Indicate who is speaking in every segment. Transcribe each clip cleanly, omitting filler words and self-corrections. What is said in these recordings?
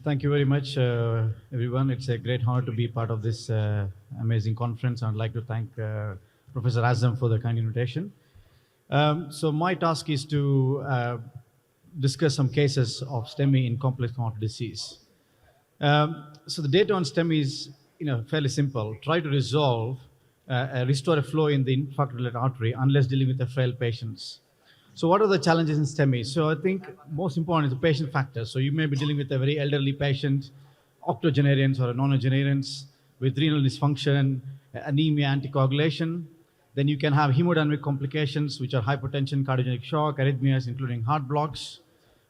Speaker 1: Thank you very much, everyone. It's a great honor to be part of this amazing conference. I'd like to thank Professor Azam for the kind invitation. So my task is to discuss some cases of STEMI in complex heart disease. So the data on STEMI is fairly simple. Try to restore a flow in the infarct-related artery unless dealing with the frail patients. So what are the challenges in STEMI? So I think most important is the patient factors. So you may be dealing with a very elderly patient, octogenarians or nonagenarians with renal dysfunction, anemia, anticoagulation. Then you can have hemodynamic complications, which are hypertension, cardiogenic shock, arrhythmias, including heart blocks,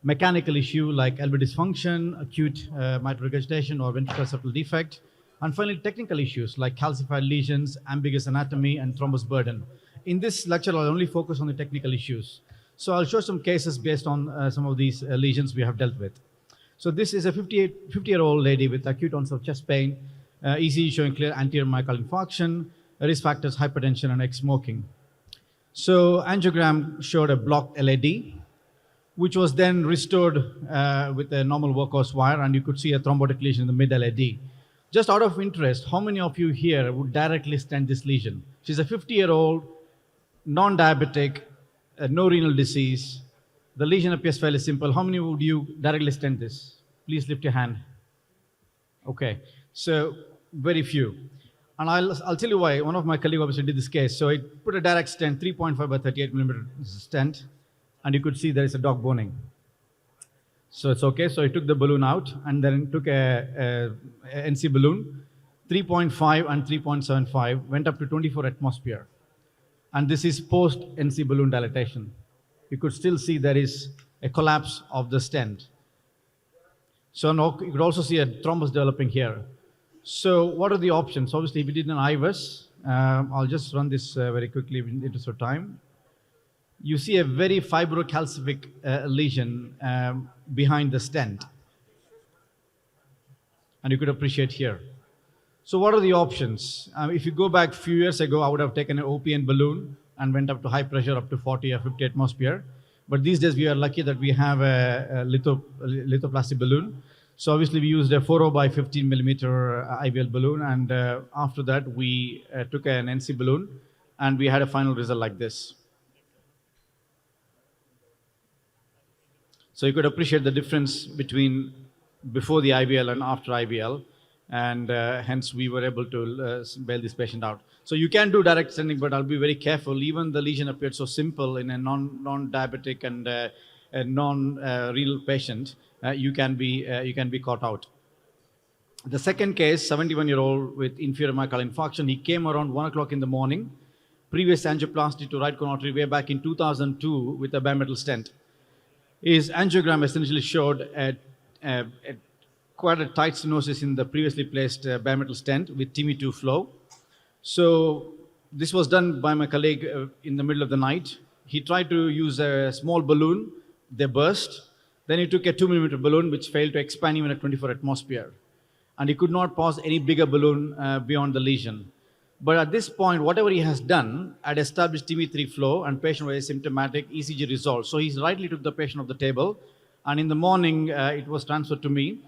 Speaker 1: mechanical issue like alveolar dysfunction, acute mitral regurgitation or ventricular septal defect, and finally technical issues like calcified lesions, ambiguous anatomy, and thrombus burden. In this lecture, I'll only focus on the technical issues. So I'll show some cases based on some of these lesions we have dealt with. So this is a 50-year-old lady with acute onset of chest pain, ECG showing clear anterior myocardial infarction, risk factors hypertension and ex-smoking. So angiogram showed a blocked LAD, which was then restored with a normal workhorse wire, and you could see a thrombotic lesion in the mid-LAD. Just out of interest, how many of you here would directly stent this lesion? She's a 50-year-old, non-diabetic, no renal disease. The lesion appears fairly simple. How many would you directly stent this? Please lift your hand. Okay, so very few. And I'll tell you why. One of my colleagues obviously did this case. So it put a direct stent, 3.5 by 38 millimeter stent, and you could see there is a dog boning. So it's okay. So he took the balloon out and then took a NC balloon, 3.5 and 3.75, went up to 24 atmosphere. And this is post NC balloon dilatation. You could still see there is a collapse of the stent. So now you could also see a thrombus developing here. So what are the options? Obviously, we did an IVUS. I'll just run this very quickly in the interest of time. You see a very fibrocalcific lesion behind the stent. And you could appreciate here. So what are the options? If you go back a few years ago, I would have taken an OPN balloon and went up to high pressure up to 40 or 50 atmosphere. But these days we are lucky that we have a lithoplasty balloon. So obviously we used a 40 by 15 millimeter IVL balloon, and after that we took an NC balloon and we had a final result like this. So you could appreciate the difference between before the IVL and after IVL. And hence we were able to bail this patient out. So you can do direct stenting, but I'll be very careful. Even the lesion appeared so simple in a non-diabetic and a non-renal patient, you can be caught out. The second case, 71-year-old with inferior myocardial infarction. He came around 1 o'clock in the morning. Previous angioplasty to right coronary artery way back in 2002 with a bimetal stent. His angiogram essentially showed quite a tight stenosis in the previously placed bimetal stent with TIMI2 flow. So this was done by my colleague in the middle of the night. He tried to use a small balloon. They burst. Then he took a 2 millimeter balloon, which failed to expand even at 24 atmosphere. And he could not pass any bigger balloon beyond the lesion. But at this point, whatever he has done, had established TIMI3 flow and patient was asymptomatic, ECG resolved. So he rightly took the patient off the table. And in the morning, it was transferred to me.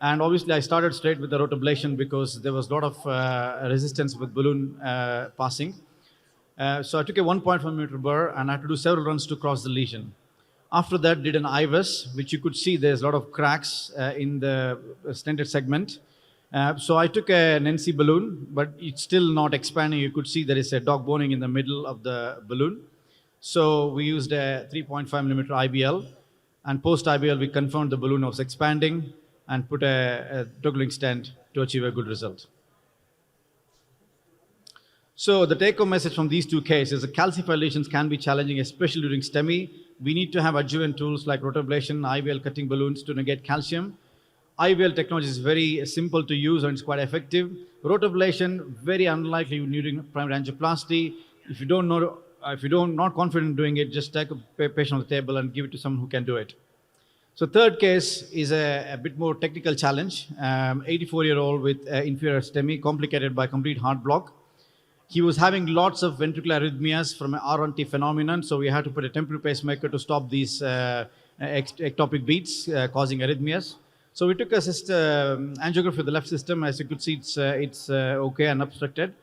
Speaker 1: And obviously, I started straight with the rotablation because there was a lot of resistance with balloon passing. So I took a 1.5 millimeter burr and I had to do several runs to cross the lesion. After that, did an IVUS, which you could see there's a lot of cracks in the stented segment. So I took an NC balloon, but it's still not expanding. You could see there is a dog boning in the middle of the balloon. So we used a 3.5 millimeter IBL. And post IBL, we confirmed the balloon was expanding and put a toggling stent to achieve a good result. So the take-home message from these two cases, the calcified lesions can be challenging, especially during STEMI. We need to have adjuvant tools like rotablation, IVL cutting balloons to negate calcium. IVL technology is very simple to use and it's quite effective. Rotablation, very unlikely during primary angioplasty. If you don't know, if you're not confident in doing it, just take a patient on the table and give it to someone who can do it. So third case is a bit more technical challenge. 84-year-old with inferior STEMI, complicated by complete heart block. He was having lots of ventricular arrhythmias from an R1T phenomenon, so we had to put a temporary pacemaker to stop these ectopic beats causing arrhythmias. So we took a angiography of the left system. As you could see, it's okay and obstructed.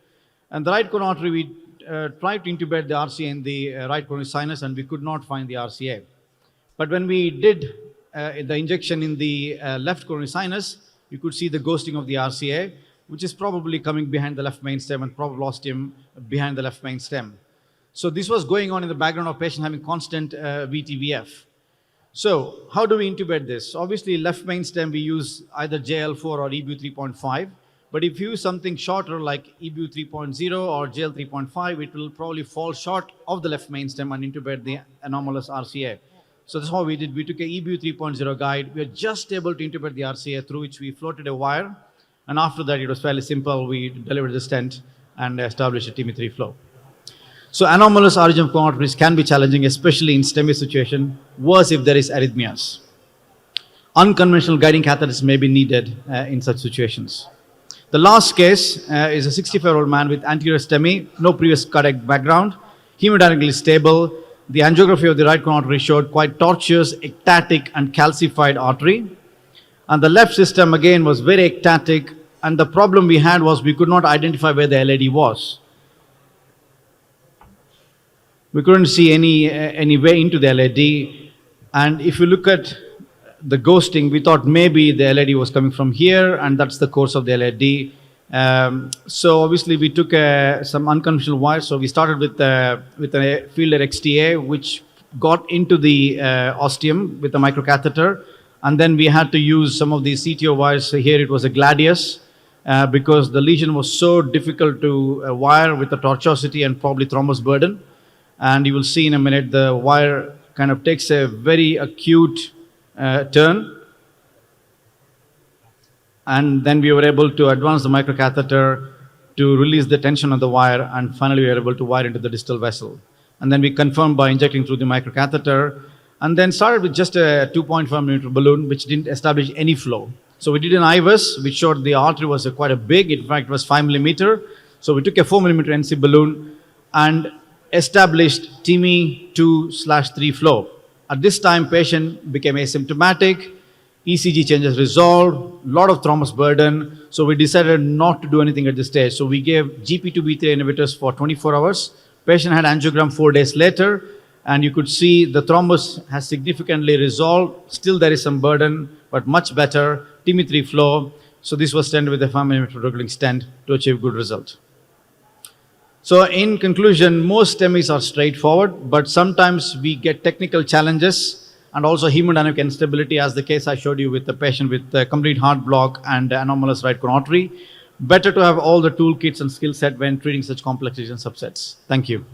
Speaker 1: And the right coronary artery, we tried to intubate the RCA in the right coronary sinus, and we could not find the RCA. But when we did the injection in the left coronary sinus, you could see the ghosting of the RCA, which is probably coming behind the left main stem and probably ostium behind the left main stem. So this was going on in the background of patient having constant VTVF. So how do we intubate this? Obviously, left main stem, we use either JL4 or EBU 3.5. But if you use something shorter like EBU 3.0 or JL 3.5, it will probably fall short of the left main stem and intubate the anomalous RCA. So that's how we did. We took a EBU 3.0 guide. We were just able to intubate the RCA, through which we floated a wire. And after that, it was fairly simple. We delivered the stent and established a TIMI3 flow. So anomalous origin of coronary arteries can be challenging, especially in STEMI situation, worse if there is arrhythmias. Unconventional guiding catheters may be needed in such situations. The last case is a 65-year-old man with anterior STEMI, no previous cardiac background, hemodynamically stable. The angiography of the right coronary artery showed quite tortuous, ectatic, and calcified artery. And the left system, again, was very ectatic. And the problem we had was we could not identify where the LAD was. We couldn't see any way into the LAD. And if you look at the ghosting, we thought maybe the LAD was coming from here, and that's the course of the LAD. So obviously we took some unconventional wires. So we started with a Fielder XTA, which got into the ostium with a microcatheter. And then we had to use some of these CTO wires. So here it was a Gladius, because the lesion was so difficult to wire with the tortuosity and probably thrombus burden. And you will see in a minute, the wire kind of takes a very acute turn. And then we were able to advance the microcatheter to release the tension on the wire, and finally we were able to wire into the distal vessel. And then we confirmed by injecting through the microcatheter, and then started with just a 2.5 millimeter balloon, which didn't establish any flow. So we did an IVUS, which showed the artery was quite a big, in fact it was 5 millimeter. So we took a 4 millimeter NC balloon and established TIMI 2/3 flow. At this time, patient became asymptomatic, ECG changes resolved, a lot of thrombus burden. So we decided not to do anything at this stage. So we gave GP2B3 inhibitors for 24 hours. Patient had angiogram 4 days later, and you could see the thrombus has significantly resolved. Still there is some burden, but much better. TIMI3 flow. So this was stented with a 5 millimeter drug-linked stent to achieve good result. So in conclusion, most STEMIs are straightforward, but sometimes we get technical challenges and also hemodynamic instability, as the case I showed you with the patient with complete heart block and anomalous right coronary artery. Better to have all the toolkits and skill set when treating such complex lesion subsets. Thank you.